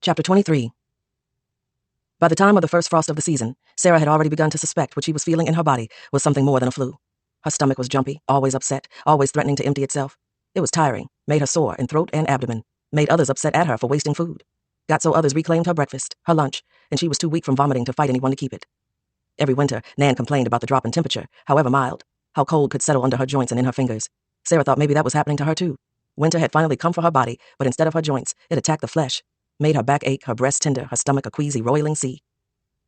Chapter 23. By the time of the first frost of the season, Sarah had already begun to suspect what she was feeling in her body was something more than a flu. Her stomach was jumpy, always upset, always threatening to empty itself. It was tiring, made her sore in throat and abdomen, made others upset at her for wasting food. Got so others reclaimed her breakfast, her lunch, and she was too weak from vomiting to fight anyone to keep it. Every winter, Nan complained about the drop in temperature, however mild, how cold could settle under her joints and in her fingers. Sarah thought maybe that was happening to her too. Winter had finally come for her body, but instead of her joints, it attacked the flesh, made her back ache, her breast tender, her stomach a queasy, roiling sea.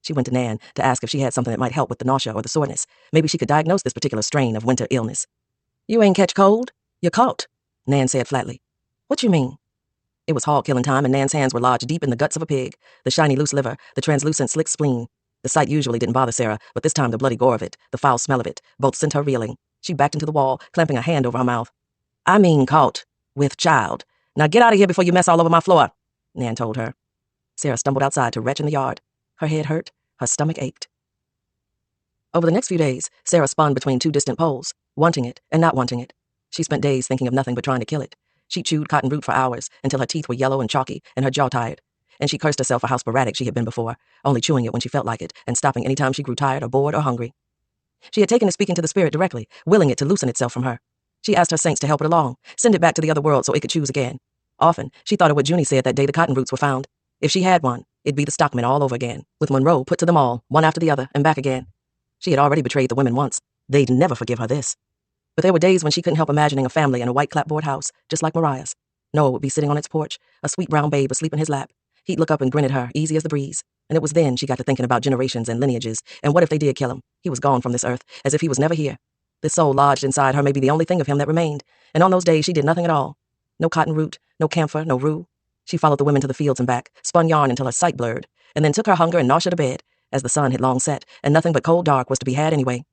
She went to Nan to ask if she had something that might help with the nausea or the soreness. Maybe she could diagnose this particular strain of winter illness. "You ain't catch cold. You caught," Nan said flatly. "What you mean?" It was hog-killing time, and Nan's hands were lodged deep in the guts of a pig, the shiny loose liver, the translucent slick spleen. The sight usually didn't bother Sarah, but this time the bloody gore of it, the foul smell of it, both sent her reeling. She backed into the wall, clamping a hand over her mouth. "I mean caught. With child. Now get out of here before you mess all over my floor," Nan told her. Sarah stumbled outside to retch in the yard. Her head hurt, her stomach ached. Over the next few days, Sarah spun between two distant poles, wanting it and not wanting it. She spent days thinking of nothing but trying to kill it. She chewed cotton root for hours until her teeth were yellow and chalky and her jaw tired. And she cursed herself for how sporadic she had been before, only chewing it when she felt like it and stopping any time she grew tired or bored or hungry. She had taken to speaking to the spirit directly, willing it to loosen itself from her. She asked her saints to help it along, send it back to the other world so it could choose again. Often, she thought of what Junie said that day the cotton roots were found. If she had one, it'd be the stockman all over again, with Monroe put to them all, one after the other, and back again. She had already betrayed the women once. They'd never forgive her this. But there were days when she couldn't help imagining a family in a white clapboard house, just like Mariah's. Noah would be sitting on its porch, a sweet brown babe asleep in his lap. He'd look up and grin at her, easy as the breeze. And it was then she got to thinking about generations and lineages, and what if they did kill him? He was gone from this earth, as if he was never here. This soul lodged inside her may be the only thing of him that remained, and on those days she did nothing at all. No cotton root, no camphor, no rue. She followed the women to the fields and back, spun yarn until her sight blurred, and then took her hunger and nausea to bed, as the sun had long set, and nothing but cold dark was to be had anyway.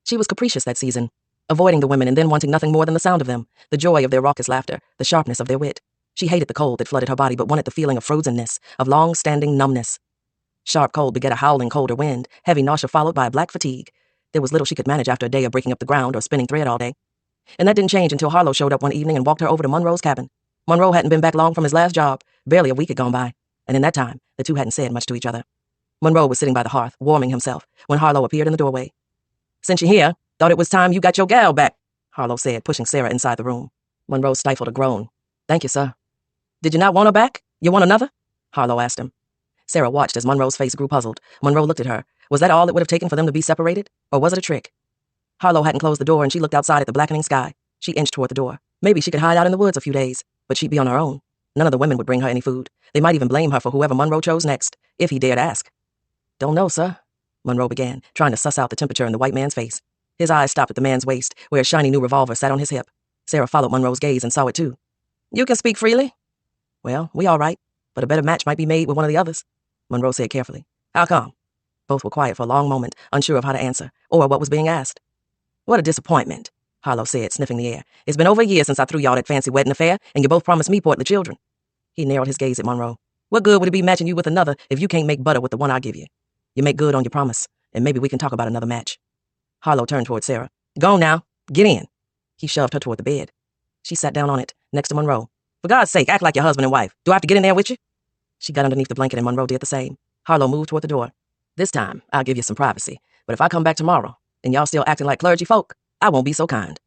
She was capricious that season, avoiding the women and then wanting nothing more than the sound of them, the joy of their raucous laughter, the sharpness of their wit. She hated the cold that flooded her body, but wanted the feeling of frozenness, of long-standing numbness. Sharp cold begat a howling colder wind, heavy nausea followed by a black fatigue. There was little she could manage after a day of breaking up the ground or spinning thread all day. And that didn't change until Harlow showed up one evening and walked her over to Monroe's cabin. Monroe hadn't been back long from his last job. Barely a week had gone by, and in that time, the two hadn't said much to each other. Monroe was sitting by the hearth, warming himself, when Harlow appeared in the doorway. "Since you're here, thought it was time you got your gal back," Harlow said, pushing Sarah inside the room. Monroe stifled a groan. "Thank you, sir." "Did you not want her back? You want another?" Harlow asked him. Sarah watched as Monroe's face grew puzzled. Monroe looked at her. Was that all it would have taken for them to be separated? Or was it a trick? Harlow hadn't closed the door, and she looked outside at the blackening sky. She inched toward the door. Maybe she could hide out in the woods a few days, but she'd be on her own. None of the women would bring her any food. They might even blame her for whoever Monroe chose next, if he dared ask. "Don't know, sir," Monroe began, trying to suss out the temperature in the white man's face. His eyes stopped at the man's waist, where a shiny new revolver sat on his hip. Sarah followed Monroe's gaze and saw it too. "You can speak freely?" "Well, we all right, but a better match might be made with one of the others," Monroe said carefully. "How come?" Both were quiet for a long moment, unsure of how to answer, or what was being asked. "What a disappointment," Harlow said, sniffing the air. "It's been over a year since I threw y'all that fancy wedding affair, and you both promised me portly children." He narrowed his gaze at Monroe. "What good would it be matching you with another if you can't make butter with the one I give you? You make good on your promise, and maybe we can talk about another match." Harlow turned toward Sarah. "Go now. Get in." He shoved her toward the bed. She sat down on it, next to Monroe. "For God's sake, act like your husband and wife. Do I have to get in there with you?" She got underneath the blanket and Monroe did the same. Harlow moved toward the door. "This time, I'll give you some privacy. But if I come back tomorrow, and y'all still acting like clergy folk, I won't be so kind."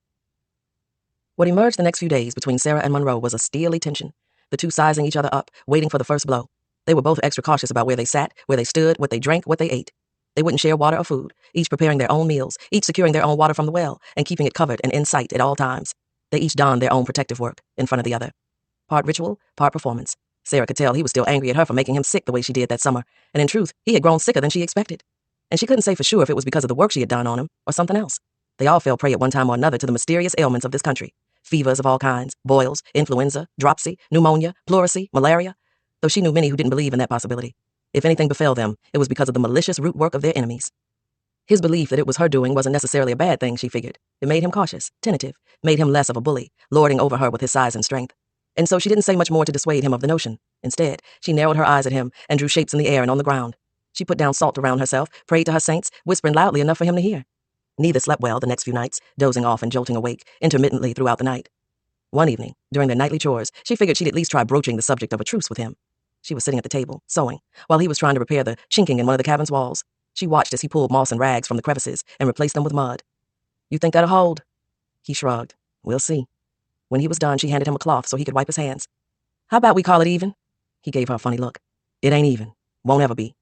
What emerged the next few days between Sarah and Monroe was a steely tension, the two sizing each other up, waiting for the first blow. They were both extra cautious about where they sat, where they stood, what they drank, what they ate. They wouldn't share water or food, each preparing their own meals, each securing their own water from the well, and keeping it covered and in sight at all times. They each donned their own protective work in front of the other. Part ritual, part performance. Sarah could tell he was still angry at her for making him sick the way she did that summer, and in truth, he had grown sicker than she expected. And she couldn't say for sure if it was because of the work she had done on him, or something else. They all fell prey at one time or another to the mysterious ailments of this country. Fevers of all kinds, boils, influenza, dropsy, pneumonia, pleurisy, malaria, though she knew many who didn't believe in that possibility. If anything befell them, it was because of the malicious root work of their enemies. His belief that it was her doing wasn't necessarily a bad thing, she figured. It made him cautious, tentative, made him less of a bully, lording over her with his size and strength. And so she didn't say much more to dissuade him of the notion. Instead, she narrowed her eyes at him and drew shapes in the air and on the ground. She put down salt around herself, prayed to her saints, whispering loudly enough for him to hear. Neither slept well the next few nights, dozing off and jolting awake, intermittently throughout the night. One evening, during their nightly chores, she figured she'd at least try broaching the subject of a truce with him. She was sitting at the table, sewing, while he was trying to repair the chinking in one of the cabin's walls. She watched as he pulled moss and rags from the crevices and replaced them with mud. You think that'll hold? He shrugged. We'll see. When he was done, she handed him a cloth so he could wipe his hands. How about we call it even? He gave her a funny look. It ain't even. Won't ever be.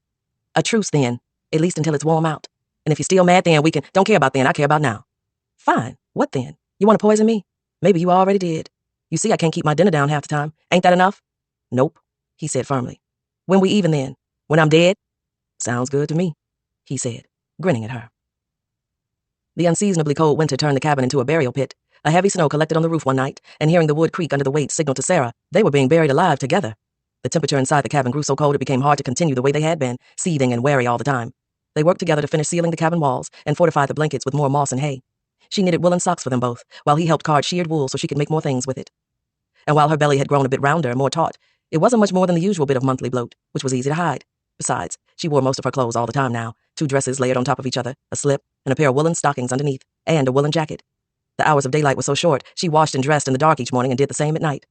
A truce then, at least until it's warm out. And if you're still mad then, we can... Don't care about then, I care about now. Fine. What then? You want to poison me? Maybe you already did. You see I can't keep my dinner down half the time. Ain't that enough? Nope, he said firmly. When we even then? When I'm dead? Sounds good to me, he said, grinning at her. The unseasonably cold winter turned the cabin into a burial pit. A heavy snow collected on the roof one night, and hearing the wood creak under the weight signaled to Sarah they were being buried alive together. The temperature inside the cabin grew so cold it became hard to continue the way they had been, seething and wary all the time. They worked together to finish sealing the cabin walls and fortify the blankets with more moss and hay. She knitted woolen socks for them both, while he helped card sheared wool so she could make more things with it. And while her belly had grown a bit rounder and more taut, it wasn't much more than the usual bit of monthly bloat, which was easy to hide. Besides, she wore most of her clothes all the time now, 2 dresses layered on top of each other, a slip, and a pair of woolen stockings underneath, and a woolen jacket. The hours of daylight were so short, she washed and dressed in the dark each morning and did the same at night.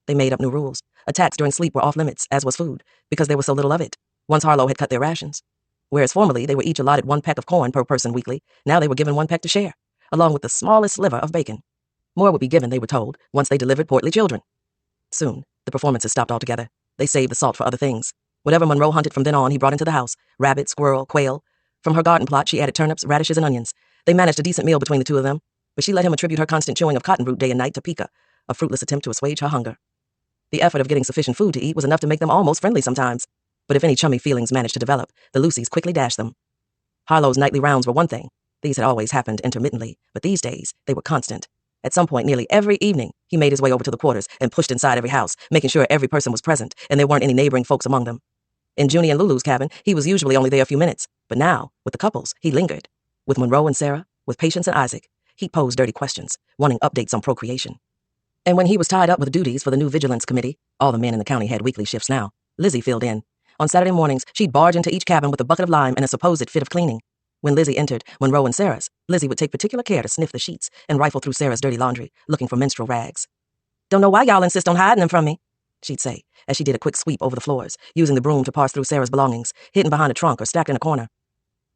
They made up new rules. Attacks during sleep were off limits, as was food, because there was so little of it, once Harlow had cut their rations. Whereas formerly they were each allotted 1 peck of corn per person weekly, now they were given 1 peck to share, along with the smallest sliver of bacon. More would be given, they were told, once they delivered portly children. Soon, the performances stopped altogether. They saved the salt for other things. Whatever Monroe hunted from then on, he brought into the house. Rabbit, squirrel, quail. From her garden plot, she added turnips, radishes, and onions. They managed a decent meal between the two of them, but she let him attribute her constant chewing of cotton root day and night to pica, a fruitless attempt to assuage her hunger. The effort of getting sufficient food to eat was enough to make them almost friendly sometimes, but if any chummy feelings managed to develop, the Lucys quickly dashed them. Harlow's nightly rounds were one thing. These had always happened intermittently, but these days, they were constant. At some point, nearly every evening, he made his way over to the quarters and pushed inside every house, making sure every person was present and there weren't any neighboring folks among them. In Junie and Lulu's cabin, he was usually only there a few minutes, but now, with the couples, he lingered. With Monroe and Sarah, with Patience and Isaac, he posed dirty questions, wanting updates on procreation. And when he was tied up with duties for the new vigilance committee, all the men in the county had weekly shifts now, Lizzie filled in. On Saturday mornings, she'd barge into each cabin with a bucket of lime and a supposed fit of cleaning. When Lizzie entered Monroe and Sarah's, Lizzie would take particular care to sniff the sheets and rifle through Sarah's dirty laundry, looking for menstrual rags. Don't know why y'all insist on hiding them from me, she'd say, as she did a quick sweep over the floors, using the broom to parse through Sarah's belongings, hidden behind a trunk or stacked in a corner.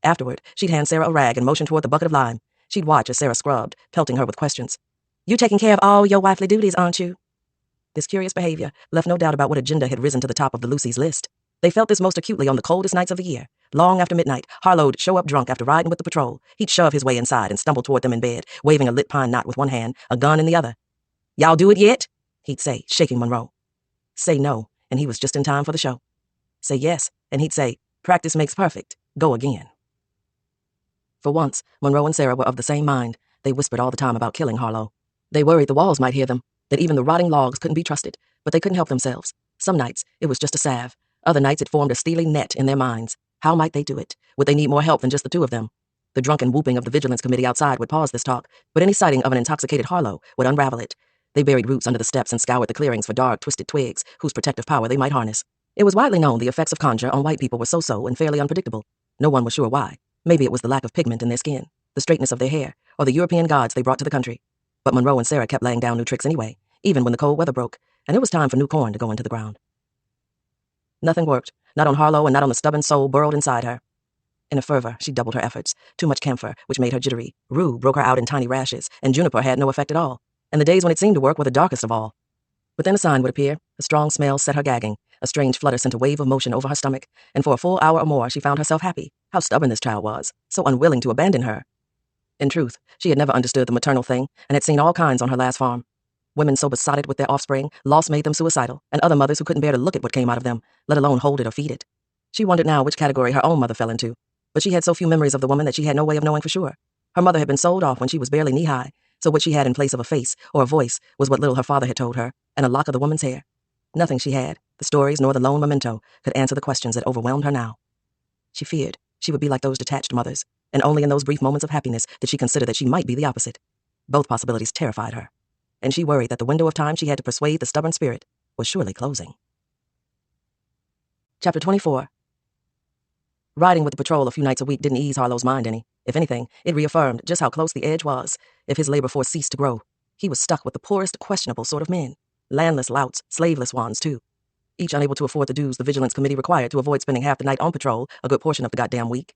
Afterward, she'd hand Sarah a rag and motion toward the bucket of lime. She'd watch as Sarah scrubbed, pelting her with questions. You taking care of all your wifely duties, aren't you? This curious behavior left no doubt about what agenda had risen to the top of the Lucys' list. They felt this most acutely on the coldest nights of the year. Long after midnight, Harlow'd show up drunk after riding with the patrol. He'd shove his way inside and stumble toward them in bed, waving a lit pine knot with one hand, a gun in the other. Y'all do it yet? He'd say, shaking Monroe. Say no, and he was just in time for the show. Say yes, and he'd say, practice makes perfect. Go again. For once, Monroe and Sarah were of the same mind. They whispered all the time about killing Harlow. They worried the walls might hear them, that even the rotting logs couldn't be trusted, but they couldn't help themselves. Some nights, it was just a salve. Other nights, it formed a steely net in their minds. How might they do it? Would they need more help than just the two of them? The drunken whooping of the vigilance committee outside would pause this talk, but any sighting of an intoxicated Harlow would unravel it. They buried roots under the steps and scoured the clearings for dark, twisted twigs whose protective power they might harness. It was widely known the effects of conjure on white people were so-so and fairly unpredictable. No one was sure why. Maybe it was the lack of pigment in their skin, the straightness of their hair, or the European gods they brought to the country. But Monroe and Sarah kept laying down new tricks anyway, even when the cold weather broke, and it was time for new corn to go into the ground. Nothing worked, not on Harlow and not on the stubborn soul burrowed inside her. In a fervor, she doubled her efforts. Too much camphor, which made her jittery. Rue broke her out in tiny rashes, and juniper had no effect at all. And the days when it seemed to work were the darkest of all. But then a sign would appear. A strong smell set her gagging. A strange flutter sent a wave of motion over her stomach, and for a full hour or more she found herself happy. How stubborn this child was, so unwilling to abandon her. In truth, she had never understood the maternal thing, and had seen all kinds on her last farm. Women so besotted with their offspring, loss made them suicidal, and other mothers who couldn't bear to look at what came out of them, let alone hold it or feed it. She wondered now which category her own mother fell into, but she had so few memories of the woman that she had no way of knowing for sure. Her mother had been sold off when she was barely knee-high, so what she had in place of a face or a voice was what little her father had told her, and a lock of the woman's hair. Nothing she had, the stories nor the lone memento, could answer the questions that overwhelmed her now. She feared she would be like those detached mothers, and only in those brief moments of happiness did she consider that she might be the opposite. Both possibilities terrified her, and she worried that the window of time she had to persuade the stubborn spirit was surely closing. Chapter 24. Riding with the patrol a few nights a week didn't ease Harlow's mind any. If anything, it reaffirmed just how close the edge was. If his labor force ceased to grow, he was stuck with the poorest, questionable sort of men. Landless louts, slaveless ones, too. each unable to afford the dues the Vigilance Committee required to avoid spending half the night on patrol a good portion of the goddamn week.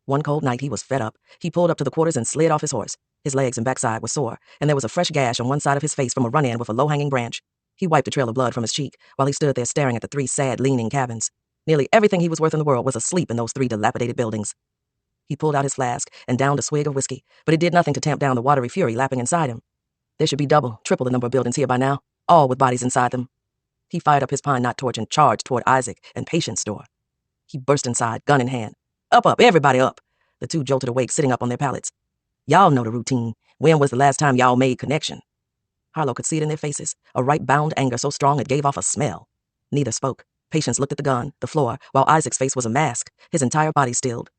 One cold night, he was fed up. He pulled up to the quarters and slid off his horse. His legs and backside were sore, and there was a fresh gash on one side of his face from a run-in with a low-hanging branch. He wiped a trail of blood from his cheek while he stood there staring at the 3 sad, leaning cabins. Nearly everything he was worth in the world was asleep in those 3 dilapidated buildings. He pulled out his flask and downed a swig of whiskey, but it did nothing to tamp down the watery fury lapping inside him. There should be double, triple the number of buildings here by now, all with bodies inside them. He fired up his pine knot torch and charged toward Isaac and Patient's door. He burst inside, gun in hand. Up, everybody up. The 2 jolted awake, sitting up on their pallets. Y'all know the routine. When was the last time y'all made connection? Harlow could see it in their faces, a right-bound anger so strong it gave off a smell. Neither spoke. Patience looked at the gun, the floor, while Isaac's face was a mask, his entire body stilled.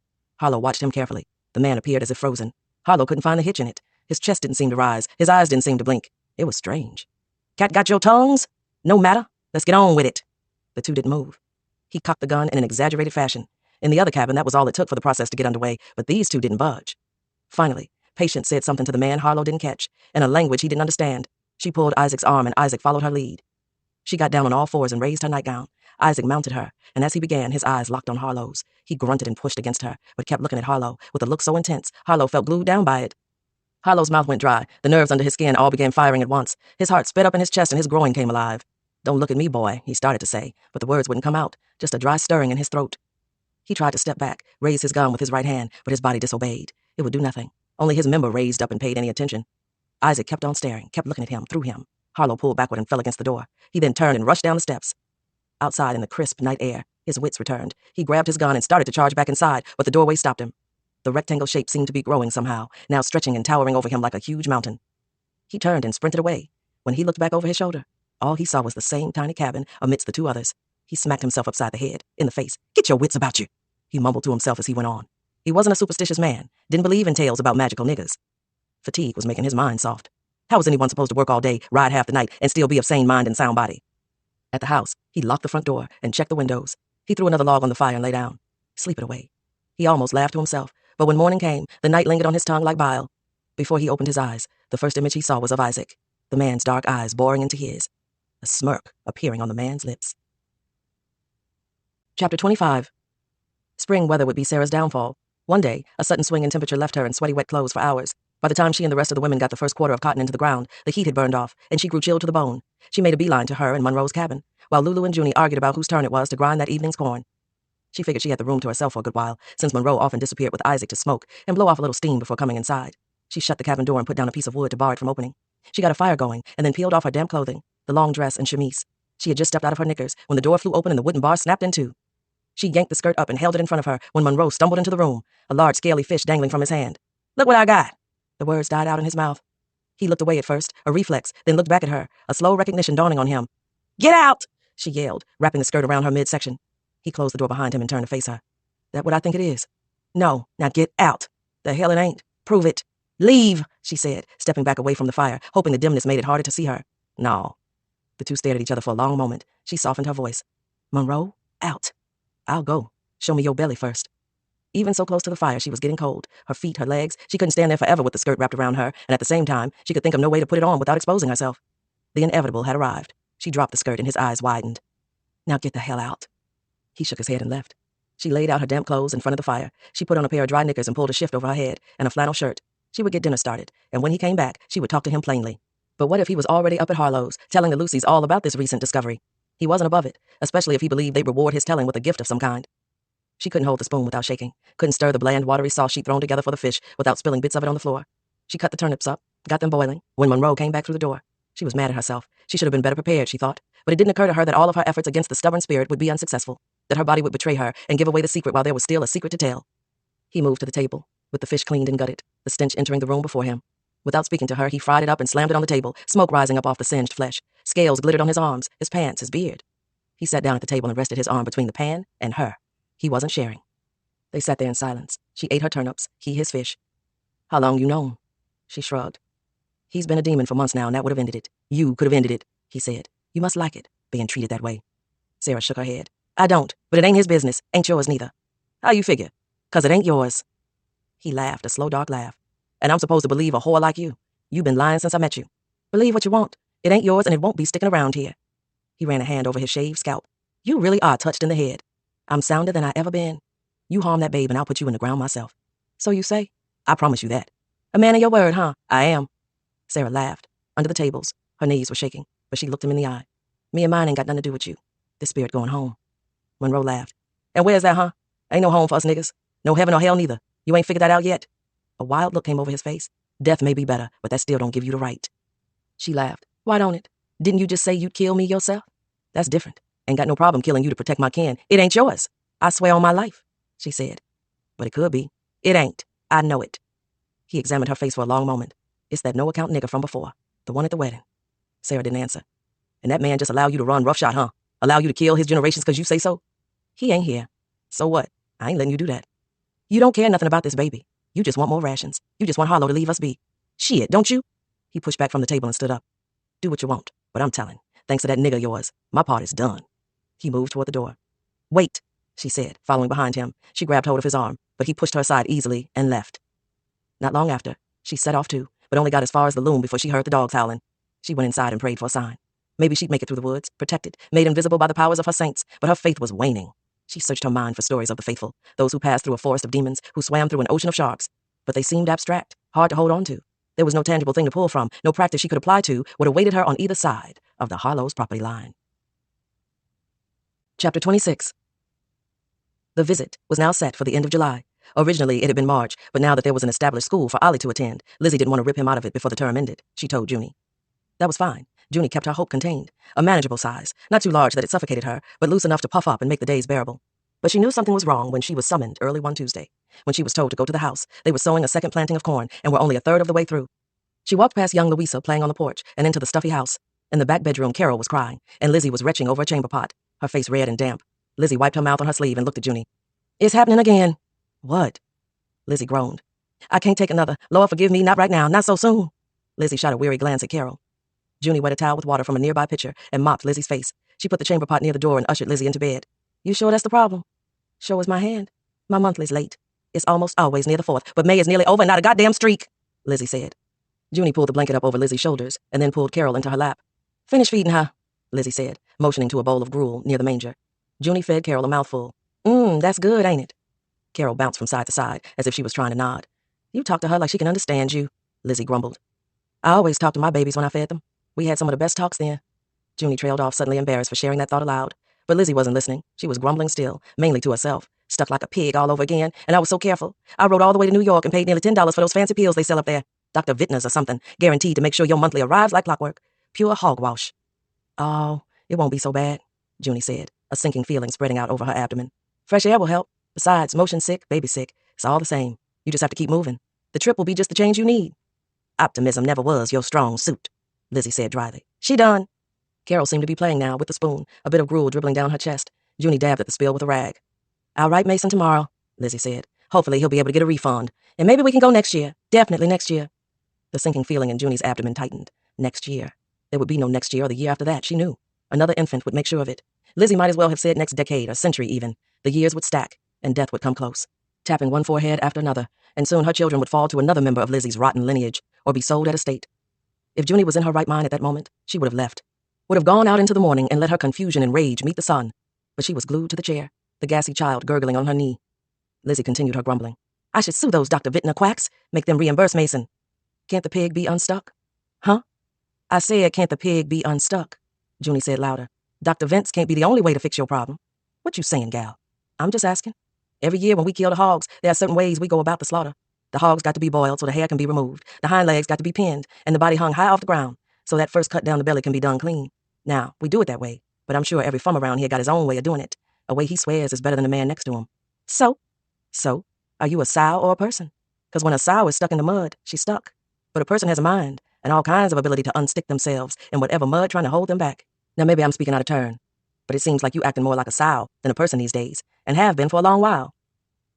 Harlow watched him carefully. The man appeared as if frozen. Harlow couldn't find the hitch in it. His chest didn't seem to rise. His eyes didn't seem to blink. It was strange. Cat got your tongues? No matter. Let's get on with it. The 2 didn't move. He cocked the gun in an exaggerated fashion. In the other cabin, that was all it took for the process to get underway, but these 2 didn't budge. Finally, Patience said something to the man Harlow didn't catch, in a language he didn't understand. She pulled Isaac's arm, and Isaac followed her lead. She got down on all 4s and raised her nightgown. Isaac mounted her, and as he began, his eyes locked on Harlow's. He grunted and pushed against her, but kept looking at Harlow, with a look so intense, Harlow felt glued down by it. Harlow's mouth went dry. The nerves under his skin all began firing at once. His heart sped up in his chest, and his groin came alive. Don't look at me, boy, he started to say, but the words wouldn't come out, just a dry stirring in his throat. He tried to step back, raise his gun with his right hand, but his body disobeyed. It would do nothing. Only his member raised up and paid any attention. Isaac kept on staring, kept looking at him, through him. Harlow pulled backward and fell against the door. He then turned and rushed down the steps. Outside in the crisp night air, his wits returned. He grabbed his gun and started to charge back inside, but the doorway stopped him. The rectangle shape seemed to be growing somehow, now stretching and towering over him like a huge mountain. He turned and sprinted away. When he looked back over his shoulder, all he saw was the same tiny cabin amidst the 2 others. He smacked himself upside the head, in the face. Get your wits about you, he mumbled to himself as he went on. He wasn't a superstitious man, didn't believe in tales about magical niggas. Fatigue was making his mind soft. How was anyone supposed to work all day, ride half the night, and still be of sane mind and sound body? At the house, he locked the front door and checked the windows. He threw another log on the fire and lay down. Sleep it away. He almost laughed to himself, but when morning came, the night lingered on his tongue like bile. Before he opened his eyes, the first image he saw was of Isaac, the man's dark eyes boring into his, a smirk appearing on the man's lips. Chapter 25. Spring weather would be Sarah's downfall. One day, a sudden swing in temperature left her in sweaty wet clothes for hours. By the time she and the rest of the women got the first quarter of cotton into the ground, the heat had burned off, and she grew chilled to the bone. She made a beeline to her and Monroe's cabin, while Lulu and Junie argued about whose turn it was to grind that evening's corn. She figured she had the room to herself for a good while, since Monroe often disappeared with Isaac to smoke and blow off a little steam before coming inside. She shut the cabin door and put down a piece of wood to bar it from opening. She got a fire going, and then peeled off her damp clothing, the long dress and chemise. She had just stepped out of her knickers when the door flew open and the wooden bar snapped in two. She yanked the skirt up and held it in front of her when Monroe stumbled into the room, a large scaly fish dangling from his hand. "Look what I got!" The words died out in his mouth. He looked away at first, a reflex, then looked back at her, a slow recognition dawning on him. "Get out!" she yelled, wrapping the skirt around her midsection. He closed the door behind him and turned to face her. "That what I think it is?" "No. Now get out." "The hell it ain't. Prove it." "Leave," she said, stepping back away from the fire, hoping the dimness made it harder to see her. "No." The two stared at each other for a long moment. She softened her voice. "Monroe, out." "I'll go. Show me your belly first." Even so close to the fire, she was getting cold. Her feet, her legs, she couldn't stand there forever with the skirt wrapped around her, and at the same time, she could think of no way to put it on without exposing herself. The inevitable had arrived. She dropped the skirt and his eyes widened. "Now get the hell out." He shook his head and left. She laid out her damp clothes in front of the fire. She put on a pair of dry knickers and pulled a shift over her head and a flannel shirt. She would get dinner started, and when he came back, she would talk to him plainly. But what if he was already up at Harlow's, telling the Lucys all about this recent discovery? He wasn't above it, especially if he believed they'd reward his telling with a gift of some kind. She couldn't hold the spoon without shaking, couldn't stir the bland, watery sauce she'd thrown together for the fish without spilling bits of it on the floor. She cut the turnips up, got them boiling, when Monroe came back through the door. She was mad at herself. She should have been better prepared, she thought. But it didn't occur to her that all of her efforts against the stubborn spirit would be unsuccessful, that her body would betray her and give away the secret while there was still a secret to tell. He moved to the table, with the fish cleaned and gutted, the stench entering the room before him. Without speaking to her, he fried it up and slammed it on the table, smoke rising up off the singed flesh. Scales glittered on his arms, his pants, his beard. He sat down at the table and rested his arm between the pan and her. He wasn't sharing. They sat there in silence. She ate her turnips, he his fish. "How long you known?" She shrugged. "He's been a demon for months now, and that would have ended it. You could have ended it," he said. "You must like it, being treated that way." Sarah shook her head. "I don't, but it ain't his business. Ain't yours neither." "How you figure?" "'Cause it ain't yours." He laughed, a slow, dark laugh. "And I'm supposed to believe a whore like you? You've been lying since I met you. Believe what you want. It ain't yours, and it won't be sticking around here." He ran a hand over his shaved scalp. You really are touched in the head. I'm sounder than I ever been. You harm that babe and I'll put you in the ground myself. So you say? I promise you that. A man of your word, huh? I am. Sarah laughed. Under the tables, her knees were shaking, but she looked him in the eye. Me and mine ain't got nothing to do with you. This spirit going home. Monroe laughed. And where's that, huh? Ain't no home for us niggas. No heaven or hell neither. You ain't figured that out yet? A wild look came over his face. Death may be better, but that still don't give you the right. She laughed. Why don't it? Didn't you just say you'd kill me yourself? That's different. Ain't got no problem killing you to protect my kin. It ain't yours. I swear on my life, she said. But it could be. It ain't. I know it. He examined her face for a long moment. It's that no-account nigga from before. The one at the wedding. Sarah didn't answer. And that man just allow you to run roughshod, huh? Allow you to kill his generations because you say so? He ain't here. So what? I ain't letting you do that. You don't care nothing about this baby. You just want more rations. You just want Harlow to leave us be. Shit, don't you? He pushed back from the table and stood up. Do what you want, but I'm telling. Thanks to that nigga of yours, my part is done. He moved toward the door. Wait, she said, following behind him. She grabbed hold of his arm, but he pushed her aside easily and left. Not long after, she set off too, but only got as far as the loom before she heard the dogs howling. She went inside and prayed for a sign. Maybe she'd make it through the woods, protected, made invisible by the powers of her saints, but her faith was waning. She searched her mind for stories of the faithful, those who passed through a forest of demons, who swam through an ocean of sharks. But they seemed abstract, hard to hold on to. There was no tangible thing to pull from, no practice she could apply to what awaited her on either side of the Harlow's property line. Chapter 26. The visit was now set for the end of July. Originally, it had been March, but now that there was an established school for Ollie to attend, Lizzie didn't want to rip him out of it before the term ended, she told Junie. That was fine. Junie kept her hope contained, a manageable size, not too large that it suffocated her, but loose enough to puff up and make the days bearable. But she knew something was wrong when she was summoned early one Tuesday. When she was told to go to the house, they were sowing a second planting of corn and were only a third of the way through. She walked past young Louisa playing on the porch and into the stuffy house. In the back bedroom, Carol was crying, and Lizzie was retching over a chamber pot, her face red and damp. Lizzie wiped her mouth on her sleeve and looked at Junie. It's happening again. What? Lizzie groaned. I can't take another. Lord, forgive me, not right now, not so soon. Lizzie shot a weary glance at Carol. Junie wet a towel with water from a nearby pitcher and mopped Lizzie's face. She put the chamber pot near the door and ushered Lizzie into bed. You sure that's the problem? Sure as my hand. My monthly's late. It's almost always near the 4th, but May is nearly over and not a goddamn streak, Lizzie said. Junie pulled the blanket up over Lizzie's shoulders and then pulled Carol into her lap. Finish feeding her, Lizzie said, motioning to a bowl of gruel near the manger. Junie fed Carol a mouthful. That's good, ain't it? Carol bounced from side to side as if she was trying to nod. You talk to her like she can understand you, Lizzie grumbled. I always talk to my babies when I fed them. We had some of the best talks then. Junie trailed off, suddenly embarrassed for sharing that thought aloud. But Lizzie wasn't listening. She was grumbling still, mainly to herself. Stuck like a pig all over again, and I was so careful. I rode all the way to New York and paid nearly $10 for those fancy pills they sell up there. Dr. Vittner's or something, guaranteed to make sure your monthly arrives like clockwork. Pure hogwash. Oh, it won't be so bad, Junie said, a sinking feeling spreading out over her abdomen. Fresh air will help. Besides, motion sick, baby sick. It's all the same. You just have to keep moving. The trip will be just the change you need. Optimism never was your strong suit, Lizzie said dryly. She done. Carol seemed to be playing now with the spoon, a bit of gruel dribbling down her chest. Junie dabbed at the spill with a rag. I'll write Mason tomorrow, Lizzie said. Hopefully he'll be able to get a refund. And maybe we can go next year. Definitely next year. The sinking feeling in Junie's abdomen tightened. Next year. There would be no next year or the year after that, she knew. Another infant would make sure of it. Lizzie might as well have said next decade or century even. The years would stack, and death would come close, tapping one forehead after another, and soon her children would fall to another member of Lizzie's rotten lineage, or be sold at estate. If Junie was in her right mind at that moment, she would have left. Would have gone out into the morning and let her confusion and rage meet the sun. But she was glued to the chair, the gassy child gurgling on her knee. Lizzie continued her grumbling. I should sue those Dr. Vittner quacks, make them reimburse Mason. Can't the pig be unstuck? Huh? I said, can't the pig be unstuck? Junie said louder. Dr. Vince can't be the only way to fix your problem. What you saying, gal? I'm just asking. Every year when we kill the hogs, there are certain ways we go about the slaughter. The hogs got to be boiled so the hair can be removed. The hind legs got to be pinned, and the body hung high off the ground, so that first cut down the belly can be done clean. Now, we do it that way, but I'm sure every farm around here got his own way of doing it, a way he swears is better than the man next to him. So, are you a sow or a person? Because when a sow is stuck in the mud, she's stuck. But a person has a mind, and all kinds of ability to unstick themselves in whatever mud trying to hold them back. Now maybe I'm speaking out of turn, but it seems like you acting more like a sow than a person these days, and have been for a long while.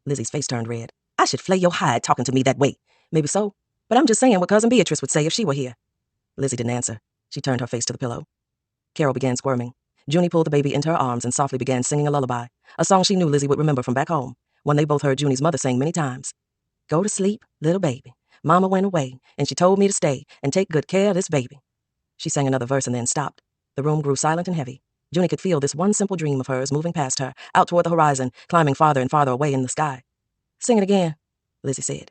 Lizzie's face turned red. I should flay your hide talking to me that way. Maybe so, but I'm just saying what Cousin Beatrice would say if she were here. Lizzie didn't answer. She turned her face to the pillow. Carol began squirming. Junie pulled the baby into her arms and softly began singing a lullaby, a song she knew Lizzie would remember from back home, one they both heard Junie's mother sing many times. Go to sleep, little baby. Mama went away, and she told me to stay and take good care of this baby. She sang another verse and then stopped. The room grew silent and heavy. Junie could feel this one simple dream of hers moving past her, out toward the horizon, climbing farther and farther away in the sky. "Sing it again," Lizzie said.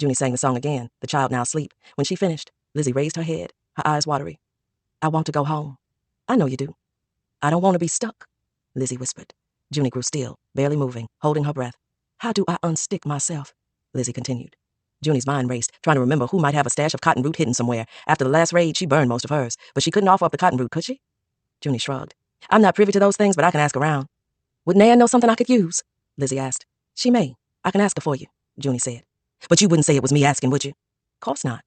Junie sang the song again, the child now asleep. When she finished, Lizzie raised her head, her eyes watery. "I want to go home." "I know you do." "I don't want to be stuck," Lizzie whispered. Junie grew still, barely moving, holding her breath. "How do I unstick myself?" Lizzie continued. Junie's mind raced, trying to remember who might have a stash of cotton root hidden somewhere. After the last raid, she burned most of hers, but she couldn't offer up the cotton root, could she? Junie shrugged. "I'm not privy to those things, but I can ask around." "Would Nan know something I could use?" Lizzie asked. "She may. I can ask her for you," Junie said. "But you wouldn't say it was me asking, would you?" "Course not."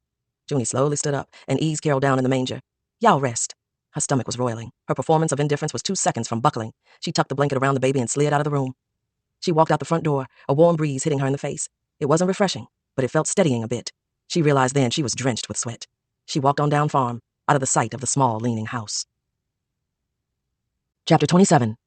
Junie slowly stood up and eased Carol down in the manger. "Y'all rest." Her stomach was roiling. Her performance of indifference was 2 seconds from buckling. She tucked the blanket around the baby and slid out of the room. She walked out the front door, a warm breeze hitting her in the face. It wasn't refreshing, but it felt steadying a bit. She realized then she was drenched with sweat. She walked on down farm, out of the sight of the small, leaning house. Chapter 27.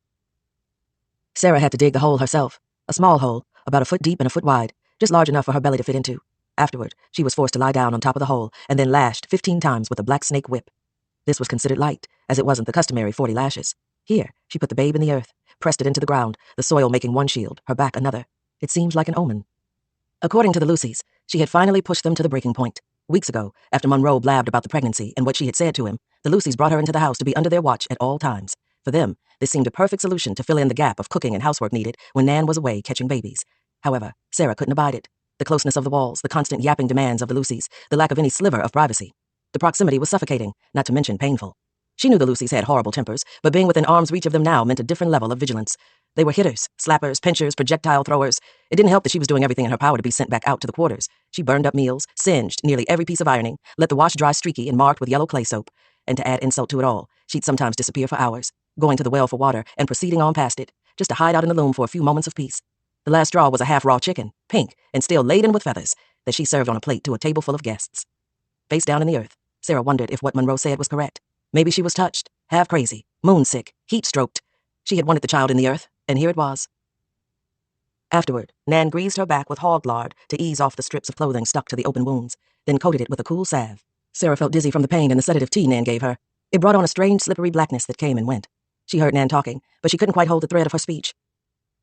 Sarah had to dig the hole herself. A small hole, about a foot deep and a foot wide, just large enough for her belly to fit into. Afterward, she was forced to lie down on top of the hole and then lashed 15 times with a black snake whip. This was considered light, as it wasn't the customary 40 lashes. Here, she put the babe in the earth, pressed it into the ground, the soil making one shield, her back another. It seemed like an omen. According to the Lucys, she had finally pushed them to the breaking point. Weeks ago, after Monroe blabbed about the pregnancy and what she had said to him, the Lucys brought her into the house to be under their watch at all times. For them, this seemed a perfect solution to fill in the gap of cooking and housework needed when Nan was away catching babies. However, Sarah couldn't abide it. The closeness of the walls, the constant yapping demands of the Lucys, the lack of any sliver of privacy. The proximity was suffocating, not to mention painful. She knew the Lucys had horrible tempers, but being within arm's reach of them now meant a different level of vigilance. They were hitters, slappers, pinchers, projectile throwers. It didn't help that she was doing everything in her power to be sent back out to the quarters. She burned up meals, singed nearly every piece of ironing, let the wash dry streaky and marked with yellow clay soap. And to add insult to it all, she'd sometimes disappear for hours, going to the well for water and proceeding on past it, just to hide out in the loom for a few moments of peace. The last straw was a half-raw chicken, pink and still laden with feathers, that she served on a plate to a table full of guests. Face down in the earth, Sarah wondered if what Monroe said was correct. Maybe she was touched, half crazy, moonsick, heat-stroked. She had wanted the child in the earth, and here it was. Afterward, Nan greased her back with hog lard to ease off the strips of clothing stuck to the open wounds, then coated it with a cool salve. Sarah felt dizzy from the pain and the sedative tea Nan gave her. It brought on a strange, slippery blackness that came and went. She heard Nan talking, but she couldn't quite hold the thread of her speech.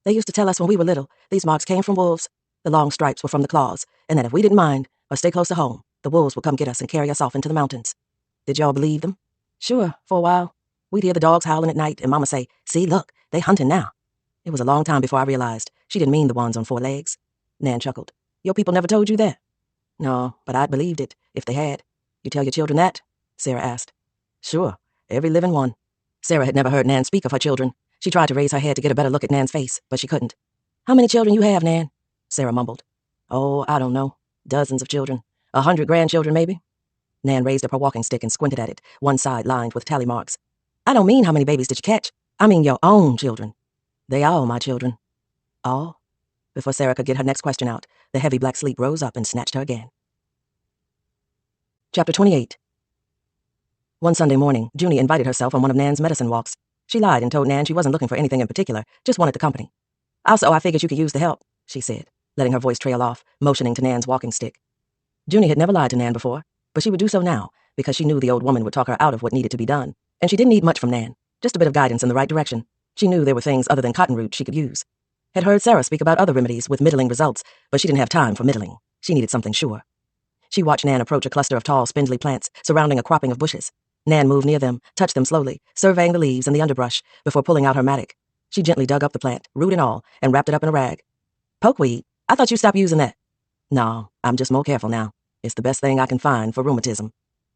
"They used to tell us when we were little, these marks came from wolves. The long stripes were from the claws, and that if we didn't mind, or stay close to home, the wolves would come get us and carry us off into the mountains." "Did y'all believe them?" "Sure, for a while. We'd hear the dogs howling at night, and Mama say, 'See, look, they hunting now.' It was a long time before I realized she didn't mean the ones on 4 legs. Nan chuckled. "Your people never told you that?" "No, but I'd believed it, if they had." "You tell your children that?" Sarah asked. "Sure, every living one." Sarah had never heard Nan speak of her children. She tried to raise her head to get a better look at Nan's face, but she couldn't. "How many children you have, Nan?" Sarah mumbled. "Oh, I don't know. Dozens of children. 100 grandchildren, maybe." Nan raised up her walking stick and squinted at it, one side lined with tally marks. "I don't mean how many babies did you catch. I mean your own children." "They all my children." "All?" Before Sarah could get her next question out, the heavy black sleep rose up and snatched her again. Chapter 28. One Sunday morning, Junie invited herself on one of Nan's medicine walks. She lied and told Nan she wasn't looking for anything in particular, just wanted the company. "Also, I figured you could use the help," she said, letting her voice trail off, motioning to Nan's walking stick. Junie had never lied to Nan before, but she would do so now, because she knew the old woman would talk her out of what needed to be done. And she didn't need much from Nan, just a bit of guidance in the right direction. She knew there were things other than cotton root she could use. Had heard Sarah speak about other remedies with middling results, but she didn't have time for middling. She needed something sure. She watched Nan approach a cluster of tall, spindly plants surrounding a cropping of bushes. Nan moved near them, touched them slowly, surveying the leaves and the underbrush, before pulling out her mattock. She gently dug up the plant, root and all, and wrapped it up in a rag. "Pokeweed? I thought you stopped using that." "No, I'm just more careful now. It's the best thing I can find for rheumatism."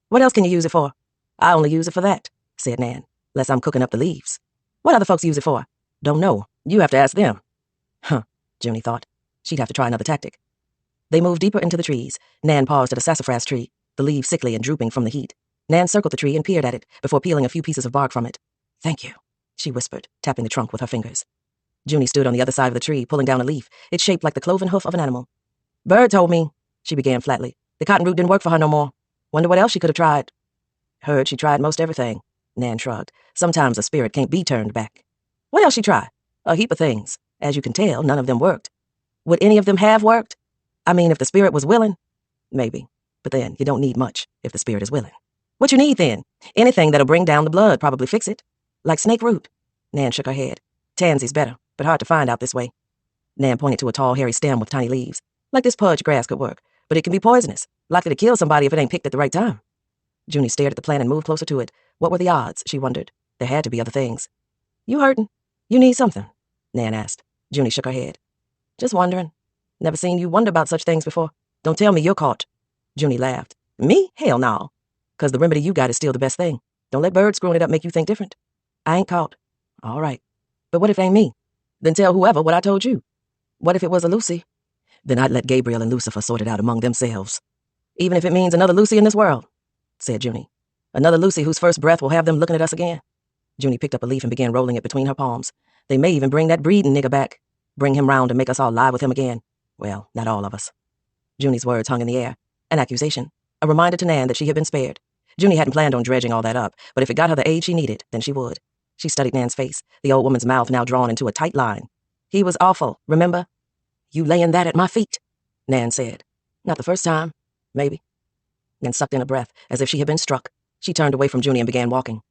"What else can you use it for?" "I only use it for that," said Nan, "unless I'm cooking up the leaves." "What other folks use it for?" "Don't know. You have to ask them." Huh, Junie thought. She'd have to try another tactic. They moved deeper into the trees. Nan paused at a sassafras tree, the leaves sickly and drooping from the heat. Nan circled the tree and peered at it before peeling a few pieces of bark from it. "Thank you," she whispered, tapping the trunk with her fingers. Junie stood on the other side of the tree, pulling down a leaf. It shaped like the cloven hoof of an animal. "Bird told me," she began flatly, "the cotton root didn't work for her no more. Wonder what else she could have tried." "Heard she tried most everything," Nan shrugged. "Sometimes a spirit can't be turned back." "What else she tried?" "A heap of things. As you can tell, none of them worked." "Would any of them have worked? I mean, if the spirit was willing?" "Maybe. But then, you don't need much if the spirit is willing." "What you need then? Anything that'll bring down the blood, probably fix it." Like snake root? Nan shook her head. Tansy's better, but hard to find out this way. Nan pointed to a tall, hairy stem with tiny leaves. Like this pudge grass could work, but it can be poisonous, likely to kill somebody if it ain't picked at the right time. Junie stared at the plant and moved closer to it. What were the odds, she wondered? There had to be other things. You hurtin'? You need something? Nan asked. Junie shook her head. Just wondering. Never seen you wonder about such things before. Don't tell me you're caught. Junie laughed. Me? Hell no. 'Cause the remedy you got is still the best thing. Don't let birds screwing it up make you think different. I ain't caught. All right. But what if it ain't me? Then tell whoever what I told you. What if it was a Lucy? Then I'd let Gabriel and Lucifer sort it out among themselves. Even if it means another Lucy in this world, said Junie. Another Lucy whose first breath will have them looking at us again. Junie picked up a leaf and began rolling it between her palms. They may even bring that breeding nigger back. Bring him round and make us all lie with him again. Well, not all of us. Junie's words hung in the air. An accusation. A reminder to Nan that she had been spared. Junie hadn't planned on dredging all that up, but if it got her the aid she needed, then she would. She studied Nan's face, the old woman's mouth now drawn into a tight line. He was awful, remember? You laying that at my feet, Nan said. Not the first time. Maybe. Nan sucked in a breath, as if she had been struck. She turned away from Junie and began walking.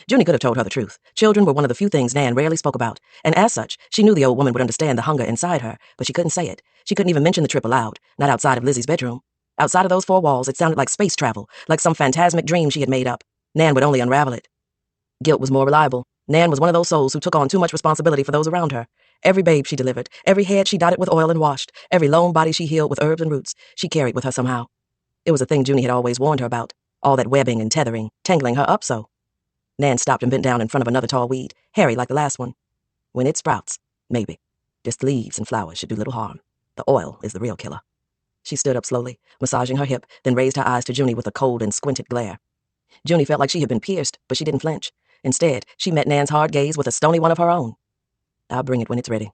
Junie could have told her the truth. Children were one of the few things Nan rarely spoke about, and as such, she knew the old woman would understand the hunger inside her, but she couldn't say it. She couldn't even mention the trip aloud, not outside of Lizzie's bedroom. Outside of those four walls, it sounded like space travel, like some phantasmic dream she had made up. Nan would only unravel it. Guilt was more reliable. Nan was one of those souls who took on too much responsibility for those around her. Every babe she delivered, every head she dotted with oil and washed, every lone body she healed with herbs and roots, she carried with her somehow. It was a thing Junie had always warned her about, all that webbing and tethering, tangling her up so. Nan stopped and bent down in front of another tall weed, hairy like the last one. When it sprouts, maybe. Just leaves and flowers should do little harm. The oil is the real killer. She stood up slowly, massaging her hip, then raised her eyes to Junie with a cold and squinted glare. Junie felt like she had been pierced, but she didn't flinch. Instead, she met Nan's hard gaze with a stony one of her own. I'll bring it when it's ready,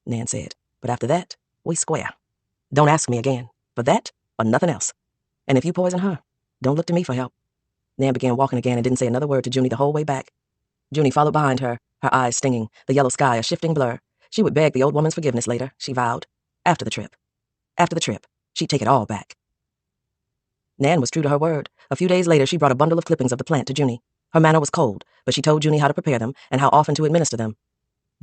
Nan said. But after that, we square. Don't ask me again. For that, or nothing else. And if you poison her, don't look to me for help. Nan began walking again and didn't say another word to Junie the whole way back. Junie followed behind her, her eyes stinging, the yellow sky a shifting blur. She would beg the old woman's forgiveness later, she vowed. After the trip. After the trip, she'd take it all back. Nan was true to her word. A few days later, she brought a bundle of clippings of the plant to Junie. Her manner was cold, but she told Junie how to prepare them and how often to administer them.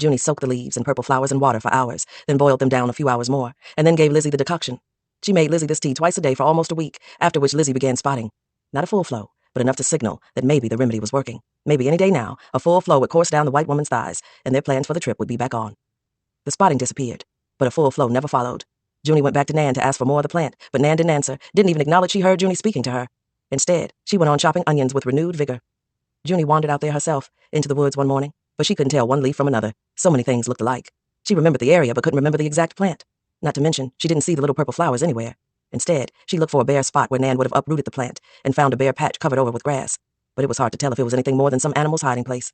Junie soaked the leaves and purple flowers in water for hours, then boiled them down a few hours more, and then gave Lizzie the decoction. She made Lizzie this tea twice a day for almost a week, after which Lizzie began spotting. Not a full flow, but enough to signal that maybe the remedy was working. Maybe any day now, a full flow would course down the white woman's thighs, and their plans for the trip would be back on. The spotting disappeared, but a full flow never followed. Junie went back to Nan to ask for more of the plant, but Nan didn't answer, didn't even acknowledge she heard Junie speaking to her. Instead, she went on chopping onions with renewed vigor. Junie wandered out there herself, into the woods one morning, but she couldn't tell one leaf from another. So many things looked alike. She remembered the area, but couldn't remember the exact plant. Not to mention, she didn't see the little purple flowers anywhere. Instead, she looked for a bare spot where Nan would have uprooted the plant and found a bare patch covered over with grass. But it was hard to tell if it was anything more than some animal's hiding place.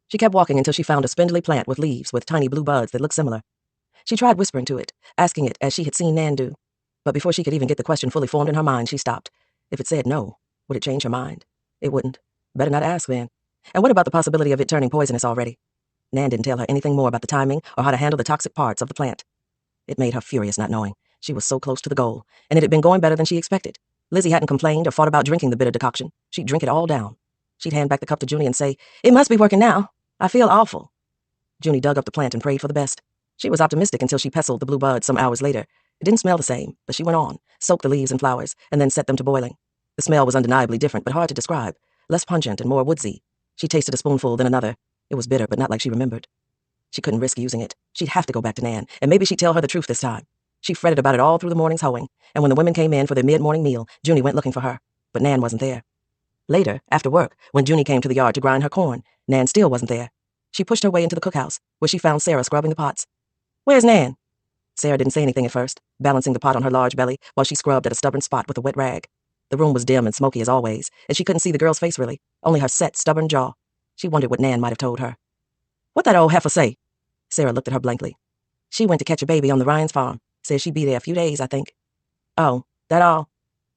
She kept walking until she found a spindly plant with leaves with tiny blue buds that looked similar. She tried whispering to it, asking it as she had seen Nan do. But before she could even get the question fully formed in her mind, she stopped. If it said no, would it change her mind? It wouldn't. Better not ask then. And what about the possibility of it turning poisonous already? Nan didn't tell her anything more about the timing or how to handle the toxic parts of the plant. It made her furious not knowing. She was so close to the goal, and it had been going better than she expected. Lizzie hadn't complained or fought about drinking the bitter decoction. She'd drink it all down. She'd hand back the cup to Junie and say, "It must be working now. I feel awful." Junie dug up the plant and prayed for the best. She was optimistic until she pestled the blue buds some hours later. It didn't smell the same, but she went on, soaked the leaves and flowers, and then set them to boiling. The smell was undeniably different, but hard to describe. Less pungent and more woodsy. She tasted a spoonful, then another. It was bitter, but not like she remembered. She couldn't risk using it. She'd have to go back to Nan, and maybe she'd tell her the truth this time. She fretted about it all through the morning's hoeing, and when the women came in for their mid-morning meal, Junie went looking for her. But Nan wasn't there. Later, after work, when Junie came to the yard to grind her corn, Nan still wasn't there. She pushed her way into the cookhouse, where she found Sarah scrubbing the pots. "Where's Nan?" Sarah didn't say anything at first, balancing the pot on her large belly while she scrubbed at a stubborn spot with a wet rag. The room was dim and smoky as always, and she couldn't see the girl's face really, only her set, stubborn jaw. She wondered what Nan might have told her. "What that old heifer say?" Sarah looked at her blankly. "She went to catch a baby on the Ryans' farm. Says she'd be there a few days, I think." "Oh, that all?"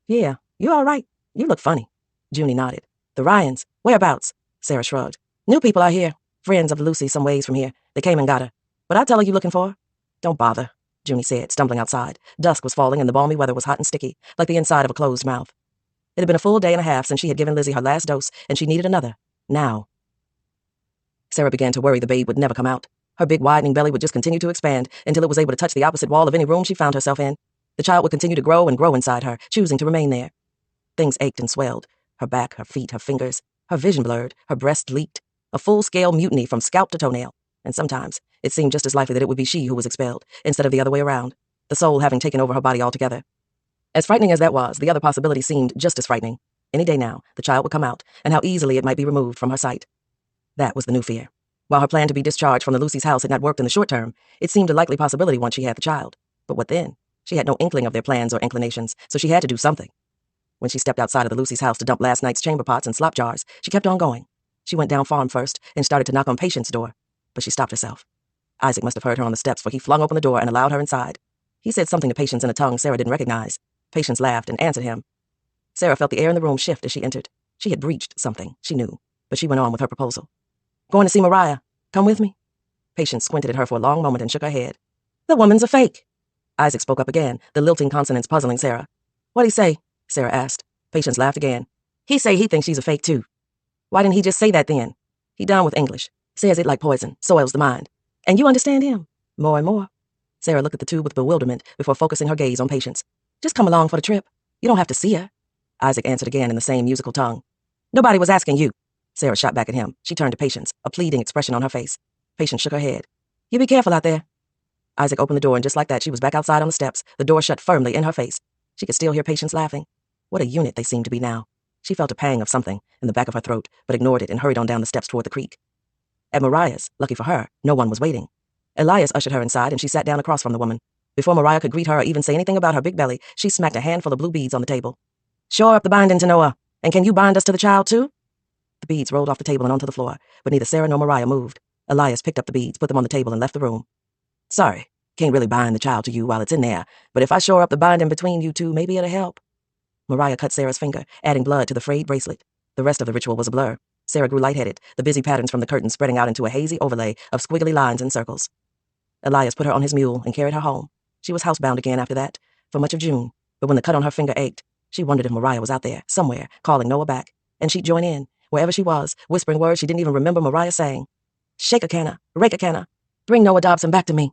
"Yeah, you all right? You look funny." Junie nodded. "The Ryans? Whereabouts?" Sarah shrugged. "New people are here. Friends of Lucy some ways from here. They came and got her. But I'll tell her you looking for her." "Don't bother," Junie said, stumbling outside. Dusk was falling and the balmy weather was hot and sticky, like the inside of a closed mouth. It had been a full day and a half since she had given Lizzie her last dose, and she needed another. Now. Sarah began to worry the babe would never come out. Her big widening belly would just continue to expand until it was able to touch the opposite wall of any room she found herself in. The child would continue to grow and grow inside her, choosing to remain there. Things ached and swelled. Her back, her feet, her fingers. Her vision blurred. Her breast leaked. A full-scale mutiny from scalp to toenail. And sometimes, it seemed just as likely that it would be she who was expelled, instead of the other way around, the soul having taken over her body altogether. As frightening as that was, the other possibility seemed just as frightening. Any day now, the child would come out, and how easily it might be removed from her sight. That was the new fear. While her plan to be discharged from the Lucy's house had not worked in the short term, it seemed a likely possibility once she had the child. But what then? She had no inkling of their plans or inclinations, so she had to do something. When she stepped outside of the Lucy's house to dump last night's chamber pots and slop jars, she kept on going. She went down farm first and started to knock on Peyton's door, but she stopped herself. Isaac must have heard her on the steps, for he flung open the door and allowed her inside. He said something to Patience in a tongue Sarah didn't recognize. Patience laughed and answered him. Sarah felt the air in the room shift as she entered. She had breached something, she knew, but she went on with her proposal. "Going to see Mariah. Come with me?" Patience squinted at her for a long moment and shook her head. "The woman's a fake." Isaac spoke up again, the lilting consonants puzzling Sarah. "What'd he say?" Sarah asked. Patience laughed again. "He say he thinks she's a fake, too." "Why didn't he just say that then?" "He done with English. Says it like poison, soils the mind. And you understand him?" "More and more." Sarah looked at the two with bewilderment before focusing her gaze on Patience. "Just come along for the trip. You don't have to see her." Isaac answered again in the same musical tongue. "Nobody was asking you." Sarah shot back at him. She turned to Patience, a pleading expression on her face. Patience shook her head. "You be careful out there." Isaac opened the door, and just like that, she was back outside on the steps, the door shut firmly in her face. She could still hear Patience laughing. What a unit they seemed to be now. She felt a pang of something in the back of her throat, but ignored it and hurried on down the steps toward the creek. At Mariah's, lucky for her, no one was waiting. Elias ushered her inside, and she sat down across from the woman. Before Mariah could greet her or even say anything about her big belly, she smacked a handful of blue beads on the table. "Shore up the binding, Tanoa. And can you bind us to the child, too?" The beads rolled off the table and onto the floor, but neither Sarah nor Mariah moved. Elias picked up the beads, put them on the table, and left the room. "Sorry, can't really bind the child to you while it's in there, but if I shore up the binding between you two, maybe it'll help." Mariah cut Sarah's finger, adding blood to the frayed bracelet. The rest of the ritual was a blur. Sarah grew lightheaded, the busy patterns from the curtains spreading out into a hazy overlay of squiggly lines and circles. Elias put her on his mule and carried her home. She was housebound again after that, for much of June, but when the cut on her finger ached, she wondered if Mariah was out there, somewhere, calling Noah back, and she'd join in, wherever she was, whispering words she didn't even remember Mariah saying. "Shake a canna, rake a canna, bring Noah Dobson back to me."